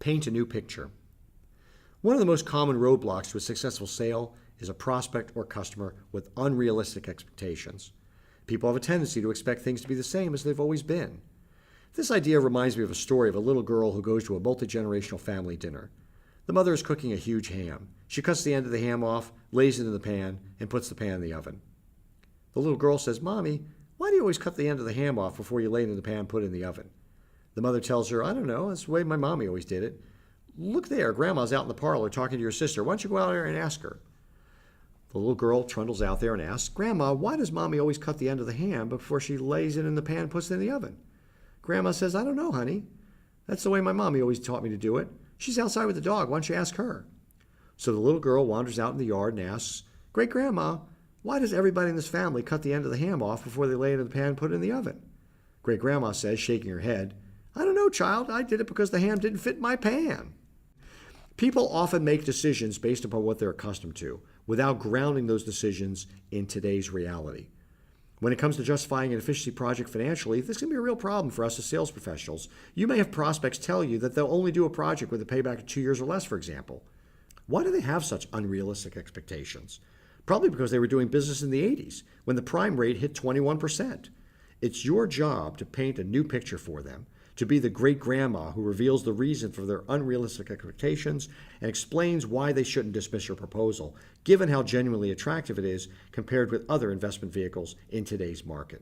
Paint a new picture. One of the most common roadblocks to a successful sale is a prospect or customer with unrealistic expectations. People have a tendency to expect things to be the same as they've always been. This idea reminds me of a story of a little girl who goes to a multi-generational family dinner. The mother is cooking a huge ham. She cuts the end of the ham off, lays it in the pan, and puts the pan in the oven. The little girl says, "Mommy, why do you always cut the end of the ham off before you lay it in the pan and put it in the oven?" The mother tells her, "I don't know, that's the way my mommy always did it. Look there, Grandma's out in the parlor talking to your sister. Why don't you go out there and ask her?" The little girl trundles out there and asks, "Grandma, why does Mommy always cut the end of the ham before she lays it in the pan and puts it in the oven?" Grandma says, "I don't know, honey. That's the way my mommy always taught me to do it. She's outside with the dog. Why don't you ask her?" So the little girl wanders out in the yard and asks, "Great Grandma, why does everybody in this family cut the end of the ham off before they lay it in the pan and put it in the oven?" Great Grandma says, shaking her head, "I don't know, child. I did it because the ham didn't fit in my pan." People often make decisions based upon what they're accustomed to, without grounding those decisions in today's reality. When it comes to justifying an efficiency project financially, this can be a real problem for us as sales professionals. You may have prospects tell you that they'll only do a project with a payback of 2 years or less, for example. Why do they have such unrealistic expectations? Probably because they were doing business in the 80s, when the prime rate hit 21%. It's your job to paint a new picture for them, to be the great grandma who reveals the reason for their unrealistic expectations and explains why they shouldn't dismiss your proposal, given how genuinely attractive it is compared with other investment vehicles in today's market.